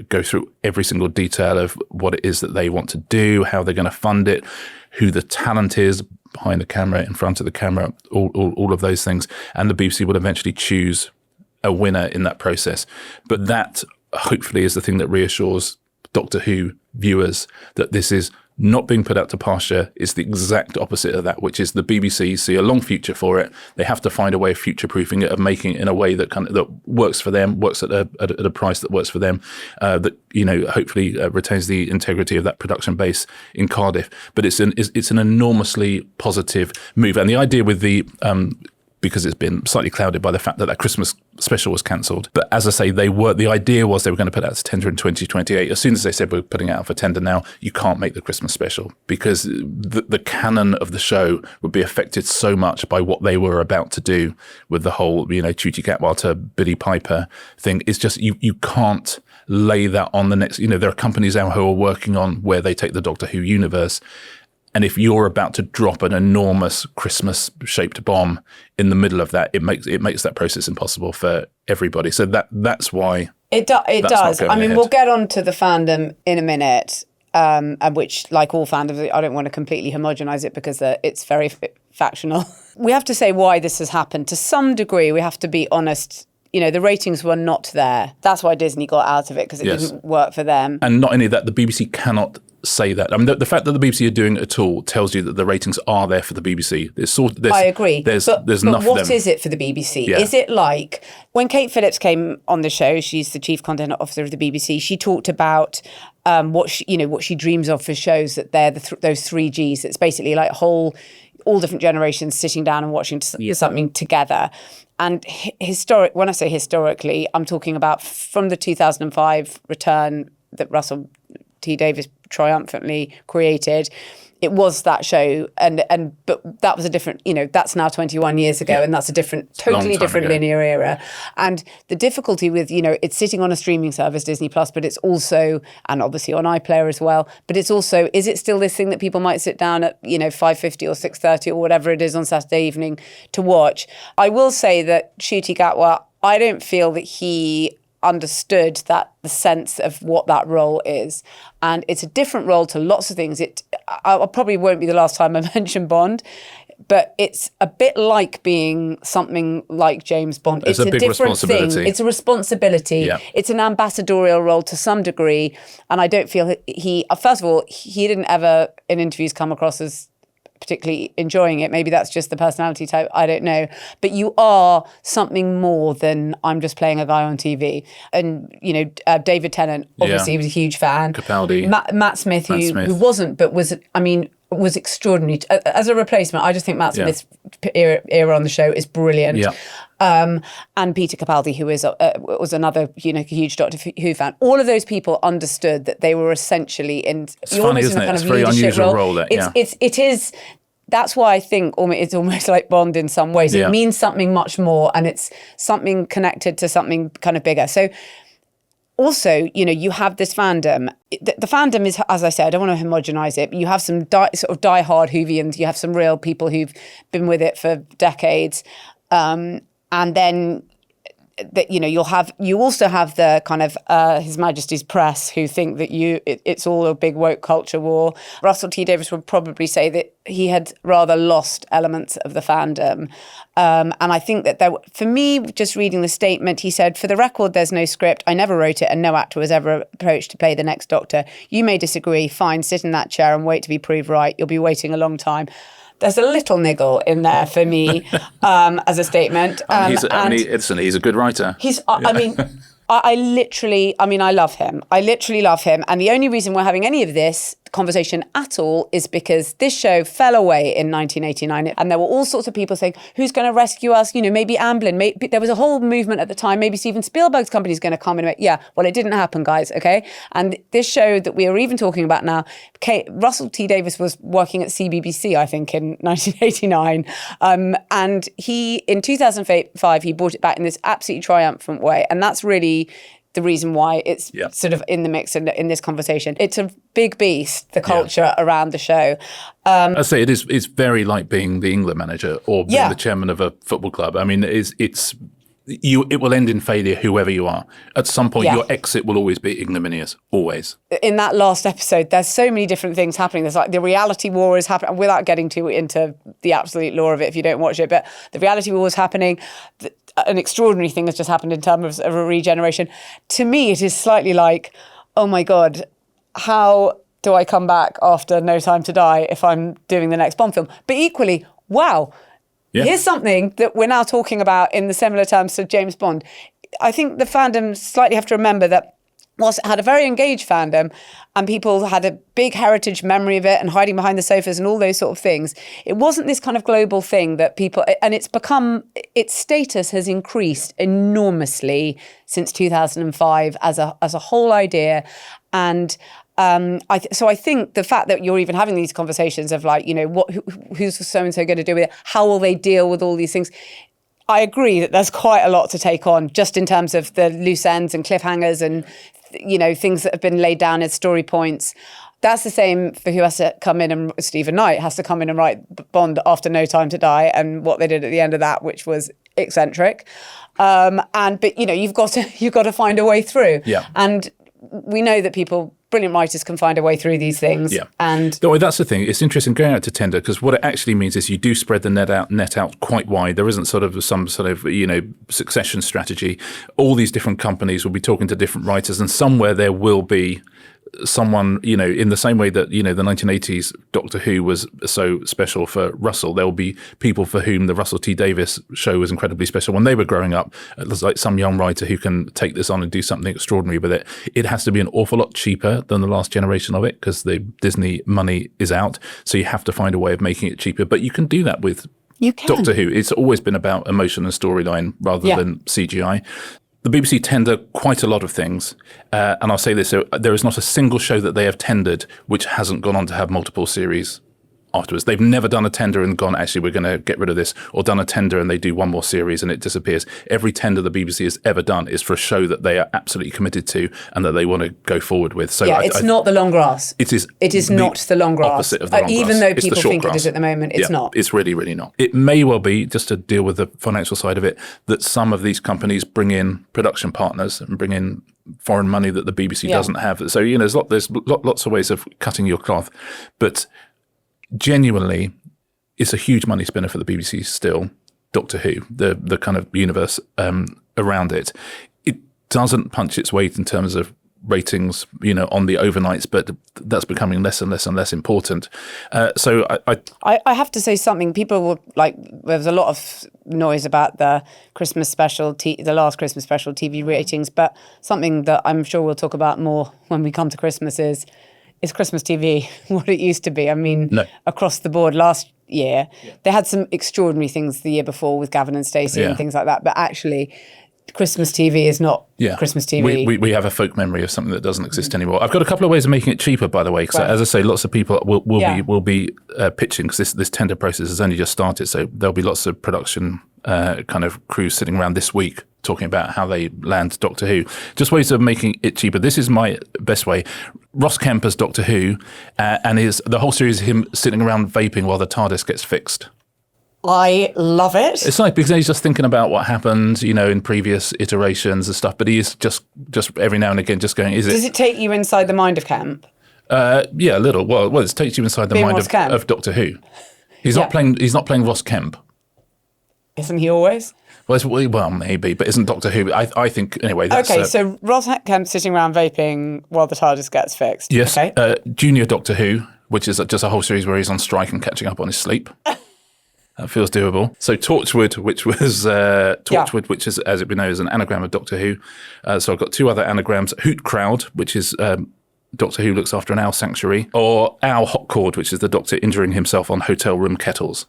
[SPEAKER 1] go through every single detail of what it is that they want to do, how they're going to fund it, who the talent is behind the camera, in front of the camera, all of those things. And the BBC will eventually choose a winner in that process. But that hopefully is the thing that reassures Doctor Who viewers that this is not being put out to pasture. Is the exact opposite of that, which is the BBC see a long future for it. They have to find a way of future-proofing it, of making it in a way that that works for them, works at a price that works for them, that hopefully retains the integrity of that production base in Cardiff. But it's an enormously positive move, and the idea with the because it's been slightly clouded by the fact that Christmas special was cancelled. But as I say, the idea was they were going to put out to tender in 2028. As soon as they said we're putting it out for tender now, you can't make the Christmas special because the canon of the show would be affected so much by what they were about to do with the whole, Ncuti Gatwa to Billy Piper thing. It's just, you can't lay that on the next, there are companies out who are working on where they take the Doctor Who universe. And if you're about to drop an enormous Christmas-shaped bomb in the middle of that, it makes that process impossible for everybody. So that's why
[SPEAKER 2] it does. I mean, we'll get on to the fandom in a minute, which, like all fandoms, I don't want to completely homogenize it because it's very factional. We have to say why this has happened. To some degree, we have to be honest. The ratings were not there. That's why Disney got out of it, because it didn't work for them.
[SPEAKER 1] And not only that, the BBC cannot say that. I mean, the fact that the BBC are doing it at all tells you that the ratings are there for the BBC.
[SPEAKER 2] I agree.
[SPEAKER 1] There's
[SPEAKER 2] but
[SPEAKER 1] enough
[SPEAKER 2] what
[SPEAKER 1] of them.
[SPEAKER 2] Is it for the BBC?
[SPEAKER 1] Yeah.
[SPEAKER 2] Is it like when Kate Phillips came on the show? She's the chief content officer of the BBC. She talked about what she dreams of for shows, that they're those 3 Gs. It's basically like all different generations sitting down and watching something together. And when I say historically, I'm talking about from the 2005 return that Russell T Davies triumphantly created. It was that show, but that was a different, that's now 21 years ago, and that's a totally different linear era. And the difficulty with, it's sitting on a streaming service, Disney Plus, but it's also, and obviously on iPlayer as well, but it's also, is it still this thing that people might sit down at, 5:50 or 6:30 or whatever it is on Saturday evening to watch? I will say that Ncuti Gatwa, I don't feel that he understood that the sense of what that role is. And it's a different role to lots of things. I probably won't be the last time I mention Bond, but it's a bit like being something like James Bond.
[SPEAKER 1] It's a big
[SPEAKER 2] different
[SPEAKER 1] responsibility.
[SPEAKER 2] thing. It's a responsibility.
[SPEAKER 1] Yeah.
[SPEAKER 2] It's an ambassadorial role to some degree. And I don't feel first of all, he didn't ever in interviews come across as particularly enjoying it. Maybe that's just the personality type. I don't know. But you are something more than I'm just playing a guy on TV. And, David Tennant, obviously, was a huge fan.
[SPEAKER 1] Capaldi.
[SPEAKER 2] Matt Smith, who wasn't, but was extraordinary. As a replacement, I just think Matt Smith's era on the show is brilliant.
[SPEAKER 1] Yeah.
[SPEAKER 2] And Peter Capaldi, who was another huge Doctor Who fan. All of those people understood that they were essentially in.
[SPEAKER 1] It's funny, isn't it? It's a very unusual role.
[SPEAKER 2] It is. That's why I think it's almost like Bond in some ways. It means something much more, and it's something connected to something kind of bigger. So. Also, you have this fandom. The fandom is, as I said, I don't want to homogenise it, but you have some sort of die-hard Whovians. You have some real people who've been with it for decades. And then, you also have the kind of His Majesty's press who think that it's all a big woke culture war. Russell T Davies would probably say that he had rather lost elements of the fandom. And I think that for me, just reading the statement, he said, "For the record, there's no script. I never wrote it and no actor was ever approached to play the next Doctor. You may disagree. Fine, sit in that chair and wait to be proved right. You'll be waiting a long time." There's a little niggle in there for me as a statement.
[SPEAKER 1] He's a good writer.
[SPEAKER 2] I love him. I literally love him. And the only reason we're having any of this conversation at all is because this show fell away in 1989. And there were all sorts of people saying, who's going to rescue us? Maybe Amblin. Maybe, there was a whole movement at the time. Maybe Steven Spielberg's company is going to come in. Well, it didn't happen, guys. Okay. And this show that we are even talking about now, Russell T Davies was working at CBBC, I think, in 1989. And in 2005, he brought it back in this absolutely triumphant way. And that's really the reason why it's sort of in the mix in this conversation. It's a big beast, the culture around the show.
[SPEAKER 1] I say it's very like being the England manager or being the chairman of a football club. I mean, it will end in failure, whoever you are. At some point, your exit will always be ignominious, always. In that last episode, there's so many different things happening. There's like the reality war is happening, without getting too into the absolute lore of it if you don't watch it, but the reality war is happening. An extraordinary thing has just happened in terms of a regeneration. To me, it is slightly like, oh my God, how do I come back after No Time to Die if I'm doing the next Bond film? But equally, wow, here's something that we're now talking about in the similar terms to James Bond. I think the fandom slightly have to remember that whilst it had a very engaged fandom and people had a big heritage memory of it and hiding behind the sofas and all those sort of things, it wasn't this kind of global thing that people, and its status has increased enormously since 2005 as a whole idea. And so I think the fact that you're even having these conversations of like, who's so-and-so going to do with it? How will they deal with all these things? I agree that there's quite a lot to take on just in terms of the loose ends and cliffhangers and, things that have been laid down as story points. That's the same for who has to come in, and Stephen Knight has to come in and write Bond after No Time to Die and what they did at the end of that, which was eccentric. But you've got to find a way through. Yeah. And we know that brilliant writers can find a way through these things. Yeah. And that's the thing. It's interesting going out to tender because what it actually means is you do spread the net out quite wide. There isn't sort of some sort of, succession strategy. All these different companies will be talking to different writers, and somewhere there will be someone, in the same way that, the 1980s Doctor Who was so special for Russell, there will be people for whom the Russell T Davies show was incredibly special when they were growing up. There's like some young writer who can take this on and do something extraordinary with it. It has to be an awful lot cheaper than the last generation of it because the Disney money is out. So you have to find a way of making it cheaper. But you can do that with Doctor Who. It's always been about emotion and storyline rather than CGI. The BBC tender quite a lot of things, and I'll say this, there is not a single show that they have tendered which hasn't gone on to have multiple series afterwards. They've never done a tender and gone, actually, we're going to get rid of this, or done a tender and they do one more series and it disappears. Every tender the BBC has ever done is for a show that they are absolutely committed to and that they want to go forward with. So
[SPEAKER 2] it's not the long grass.
[SPEAKER 1] It is
[SPEAKER 2] not the long grass.
[SPEAKER 1] Opposite of the long grass.
[SPEAKER 2] Even though people think it is at the moment, it's not.
[SPEAKER 1] It's really, really not. It may well be, just to deal with the financial side of it, that some of these companies bring in production partners and bring in foreign money that the BBC doesn't have. So, there's lots of ways of cutting your cloth. But genuinely, it's a huge money spinner for the BBC still, Doctor Who, the kind of universe around it. It doesn't punch its weight in terms of ratings, on the overnights, but that's becoming less and less and less important. So
[SPEAKER 2] I have to say something. People were like, there was a lot of noise about the Christmas special, the last Christmas special TV ratings, but something that I'm sure we'll talk about more when we come to Christmas is Christmas TV what it used to be? I mean, across the board last year, they had some extraordinary things the year before with Gavin and Stacey and things like that, but actually Christmas TV is not Christmas TV.
[SPEAKER 1] We have a folk memory of something that doesn't exist anymore. I've got a couple of ways of making it cheaper, by the way, because as I say, lots of people will be pitching, because this tender process has only just started, so there'll be lots of production kind of crews sitting around this week talking about how they land Doctor Who. Just ways of making it cheaper. This is my best way. Ross Kemp as Doctor Who, and the whole series is him sitting around vaping while the TARDIS gets fixed.
[SPEAKER 2] I love it.
[SPEAKER 1] It's like, because he's just thinking about what happened, in previous iterations and stuff, but he is just every now and again just going,
[SPEAKER 2] Does it take you inside the mind of Kemp?
[SPEAKER 1] Yeah, a little. Well, it takes you inside the mind of Doctor Who. He's not playing Ross Kemp.
[SPEAKER 2] Isn't he always?
[SPEAKER 1] Well, maybe, but isn't Doctor Who? I think, anyway. That's,
[SPEAKER 2] so Ross Kemp sitting around vaping while the TARDIS gets fixed.
[SPEAKER 1] Yes.
[SPEAKER 2] Okay.
[SPEAKER 1] Junior Doctor Who, which is just a whole series where he's on strike and catching up on his sleep. That feels doable. So Torchwood, which was which is, as we know, is an anagram of Doctor Who. So I've got two other anagrams: Hoot Crowd, which is Doctor Who looks after an owl sanctuary, or Owl Hot Cord, which is the Doctor injuring himself on hotel room kettles.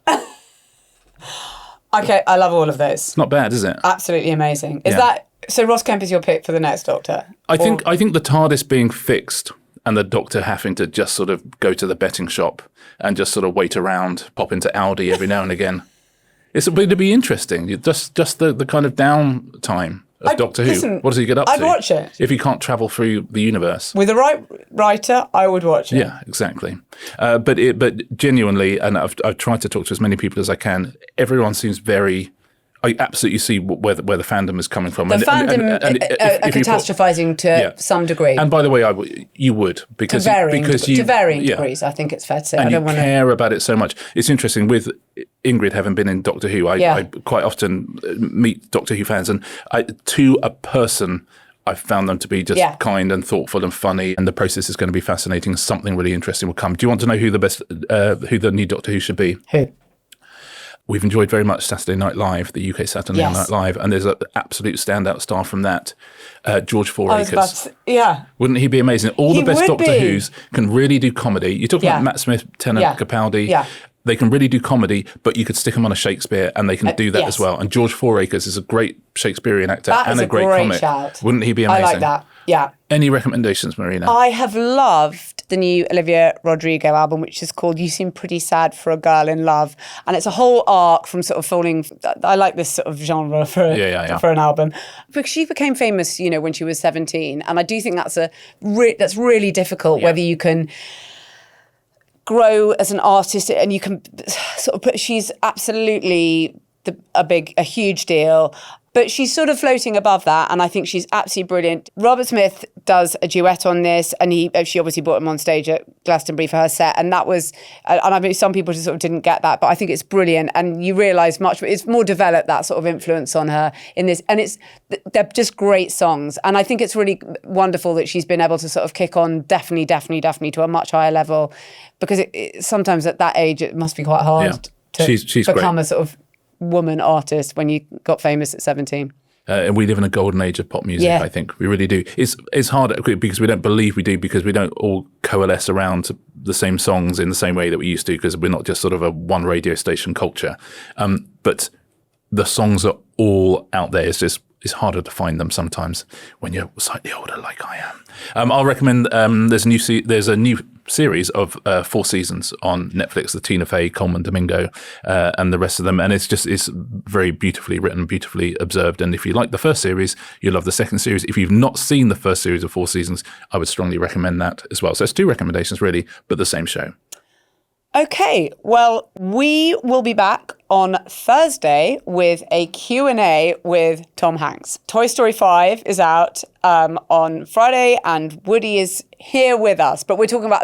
[SPEAKER 2] Okay, I love all of those.
[SPEAKER 1] Not bad, is it?
[SPEAKER 2] Absolutely amazing. Is that so? Ross Kemp is your pick for the next Doctor?
[SPEAKER 1] I think the TARDIS being fixed and the Doctor having to just sort of go to the betting shop and just sort of wait around, pop into Aldi every now and again. It'd be interesting. Just the kind of downtime of Doctor Who.
[SPEAKER 2] Listen,
[SPEAKER 1] what does he get up to?
[SPEAKER 2] I'd watch it.
[SPEAKER 1] If he can't travel through the universe.
[SPEAKER 2] With the right writer, I would watch it.
[SPEAKER 1] Yeah, exactly. But genuinely, and I've tried to talk to as many people as I can, everyone seems very... I absolutely see where the fandom is coming from.
[SPEAKER 2] The fandom are catastrophizing to some degree.
[SPEAKER 1] And by the way, you would. To
[SPEAKER 2] varying degrees, I think it's fair to say.
[SPEAKER 1] And you care about it so much. It's interesting, with Ingrid having been in Doctor Who, I quite often meet Doctor Who fans, and to a person, I've found them to be just kind and thoughtful and funny, and the process is going to be fascinating. Something really interesting will come. Do you want to know who the new Doctor Who should be?
[SPEAKER 2] Who?
[SPEAKER 1] We've enjoyed very much Saturday Night Live, the UK Saturday Night Live, and there's an absolute standout star from that, George Four-Acres. Wouldn't he be amazing? All the best Doctor Who's can really do comedy. You're talking about Matt Smith, Tennant, Capaldi. Yeah. They can really do comedy, but you could stick them on a Shakespeare and they can do that as well. And George Four-Acres is a great Shakespearean actor and a great comic.
[SPEAKER 2] Shout.
[SPEAKER 1] Wouldn't he be amazing?
[SPEAKER 2] I like that. Yeah.
[SPEAKER 1] Any recommendations, Marina?
[SPEAKER 2] I have loved the new Olivia Rodrigo album, which is called You Seem Pretty Sad for a Girl in Love. And it's a whole arc from sort of falling... I like this sort of genre for an album. Because she became famous, when she was 17. And I do think that's that's really difficult, whether you can grow as an artist and you can sort of put... She's absolutely a huge deal. But she's sort of floating above that, and I think she's absolutely brilliant. Robert Smith does a duet on this, and she obviously brought him on stage at Glastonbury for her set, and that was, and I mean, some people just sort of didn't get that, but I think it's brilliant, and you realise it's more developed, that sort of influence on her in this, and they're just great songs, and I think it's really wonderful that she's been able to sort of kick on definitely to a much higher level, because sometimes at that age it must be quite hard to
[SPEAKER 1] she's
[SPEAKER 2] become
[SPEAKER 1] great.
[SPEAKER 2] A sort of woman artist when you got famous at 17.
[SPEAKER 1] And we live in a golden age of pop music, I think. We really do. It's hard because we don't believe we do, because we don't all coalesce around the same songs in the same way that we used to, because we're not just sort of a one radio station culture. But the songs are all out there. It's harder to find them sometimes when you're slightly older like I am. I'll recommend there's a new series of 4 seasons on Netflix, the Tina Fey, Coleman Domingo, and the rest of them. And it's very beautifully written, beautifully observed. And if you like the first series, you'll love the second series. If you've not seen the first series of 4 seasons, I would strongly recommend that as well. So it's 2 recommendations really, but the same show.
[SPEAKER 2] Okay, well, we will be back on Thursday with a Q&A with Tom Hanks. Toy Story 5 is out on Friday, and Woody is here with us. But we're talking about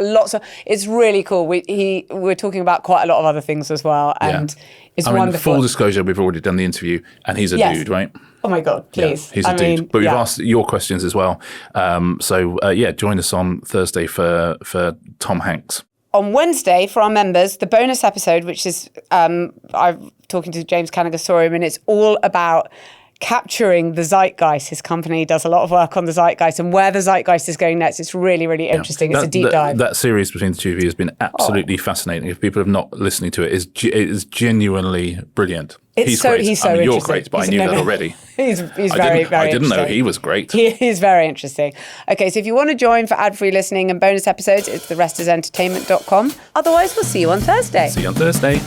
[SPEAKER 2] it's really cool. We're talking about quite a lot of other things as well, and it's wonderful.
[SPEAKER 1] Full disclosure, we've already done the interview, and he's a dude, right?
[SPEAKER 2] Oh my God, please.
[SPEAKER 1] Yeah, he's a dude. But we've asked your questions as well. So join us on Thursday for Tom Hanks.
[SPEAKER 2] On Wednesday, for our members, the bonus episode, which is I'm talking to James Canagasorium, and it's all about capturing the zeitgeist. His company does a lot of work on the zeitgeist and where the zeitgeist is going next. It's really, really interesting. It's a deep dive.
[SPEAKER 1] That series between the two of you has been absolutely fascinating. If people have not listening to it, it is genuinely brilliant.
[SPEAKER 2] He's so interesting.
[SPEAKER 1] You're great, but I knew that already.
[SPEAKER 2] He's very, very interesting.
[SPEAKER 1] I didn't know he was great.
[SPEAKER 2] He's very interesting. Okay, so if you want to join for ad-free listening and bonus episodes, it's thereestisentertainment.com. Otherwise, we'll see you on Thursday.
[SPEAKER 1] See you on Thursday.